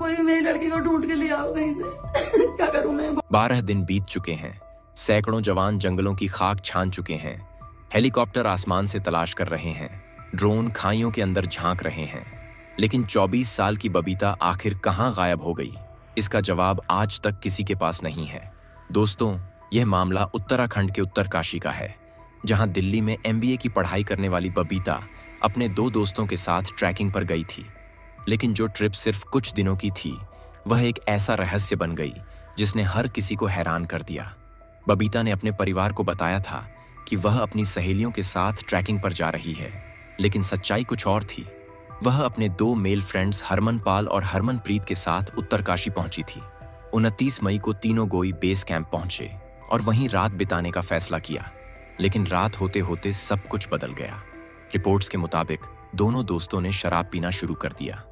कोई मेरी लड़की को ढूंढ के ले आओ कहीं से। क्या करूं मैं? 12 दिन बीत चुके हैं। सैकड़ों जवान जंगलों की खाक छान चुके हैं। हेलीकॉप्टर आसमान से तलाश कर रहे हैं। ड्रोन खाइयों के अंदर झांक रहे हैं। लेकिन 24 साल की बबीता आखिर कहां गायब हो गई? इसका जवाब आज तक किसी के पास नहीं है। दोस्तों, यह मामला उत्तराखंड के उत्तरकाशी का है, जहां दिल्ली में MBA की पढ़ाई करने वाली बबीता अपने 2 दोस्तों के साथ ट्रैकिंग पर गई थी। लेकिन जो ट्रिप सिर्फ कुछ दिनों की थी, वह एक ऐसा रहस्य बन गई जिसने हर किसी को हैरान कर दिया। बबीता ने अपने परिवार को बताया था कि वह अपनी सहेलियों के साथ ट्रैकिंग पर जा रही है, लेकिन सच्चाई कुछ और थी। वह अपने 2 मेल फ्रेंड्स हरमनपाल और हरमनप्रीत के साथ उत्तरकाशी पहुंची थी। 29 मई को तीनों गोई बेस कैंप पहुंचे और वहीं रात बिताने का फैसला किया। लेकिन रात होते होते सब कुछ बदल गया। रिपोर्ट्स के मुताबिक दोनों दोस्तों ने शराब पीना शुरू कर दिया।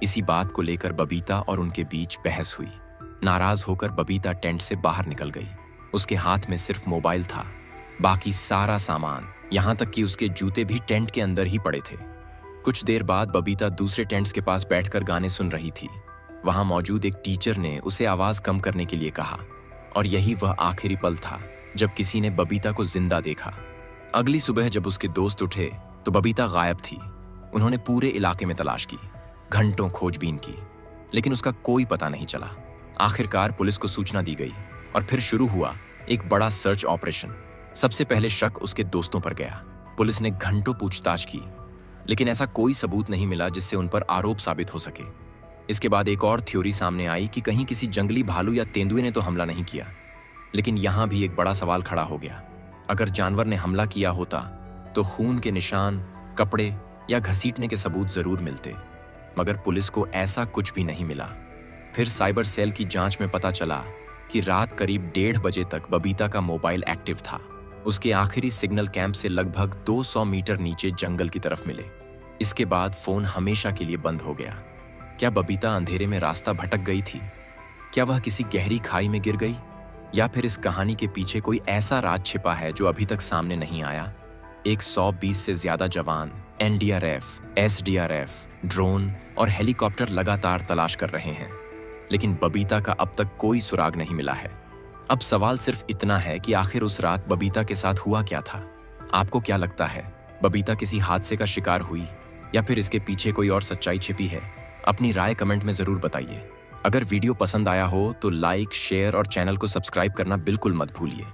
इसी बात को लेकर बबीता और उनके बीच बहस हुई। नाराज होकर बबीता टेंट से बाहर निकल गई। उसके हाथ में सिर्फ मोबाइल था, बाकी सारा सामान, यहां तक कि उसके जूते भी टेंट के अंदर ही पड़े थे। कुछ देर बाद बबीता दूसरे टेंट्स के पास बैठकर गाने सुन रही थी। वहां मौजूद एक टीचर ने उसे आवाज कम करने के लिए कहा, और यही वह आखिरी पल था जब किसी ने बबीता को जिंदा देखा। अगली सुबह जब उसके दोस्त उठे तो बबीता गायब थी। उन्होंने पूरे इलाके में तलाश की, घंटों खोजबीन की, लेकिन उसका कोई पता नहीं चला। आखिरकार पुलिस को सूचना दी गई और फिर शुरू हुआ एक बड़ा सर्च ऑपरेशन। सबसे पहले शक उसके दोस्तों पर गया। पुलिस ने घंटों पूछताछ की, लेकिन ऐसा कोई सबूत नहीं मिला जिससे उन पर आरोप साबित हो सके। इसके बाद एक और थ्योरी सामने आई कि कहीं किसी जंगली भालू या तेंदुए ने तो हमला नहीं किया। लेकिन यहां भी एक बड़ा सवाल खड़ा हो गया। अगर जानवर ने हमला किया होता तो खून के निशान, कपड़े या घसीटने के सबूत जरूर मिलते, मगर पुलिस को ऐसा कुछ भी नहीं मिला। फिर साइबर सेल की जांच में पता चला कि रात करीब 1:30 बजे तक बबीता का मोबाइल एक्टिव था। उसके आखिरी सिग्नल कैंप से लगभग 200 मीटर नीचे जंगल की तरफ मिले। इसके बाद फोन हमेशा के लिए बंद हो गया। क्या बबीता अंधेरे में रास्ता भटक गई थी? क्या वह किसी गहरी खाई में गिर गई? या फिर इस कहानी के पीछे कोई ऐसा राज छिपा है जो अभी तक सामने नहीं आया? 120 से ज्यादा जवान, NDRF, SDRF, ड्रोन और हेलीकॉप्टर लगातार तलाश कर रहे हैं, लेकिन बबीता का अब तक कोई सुराग नहीं मिला है। अब सवाल सिर्फ इतना है कि आखिर उस रात बबीता के साथ हुआ क्या था? आपको क्या लगता है, बबीता किसी हादसे का शिकार हुई या फिर इसके पीछे कोई और सच्चाई छिपी है? अपनी राय कमेंट में जरूर बताइए। अगर वीडियो पसंद आया हो तो लाइक, शेयर और चैनल को सब्सक्राइब करना बिल्कुल मत भूलिए।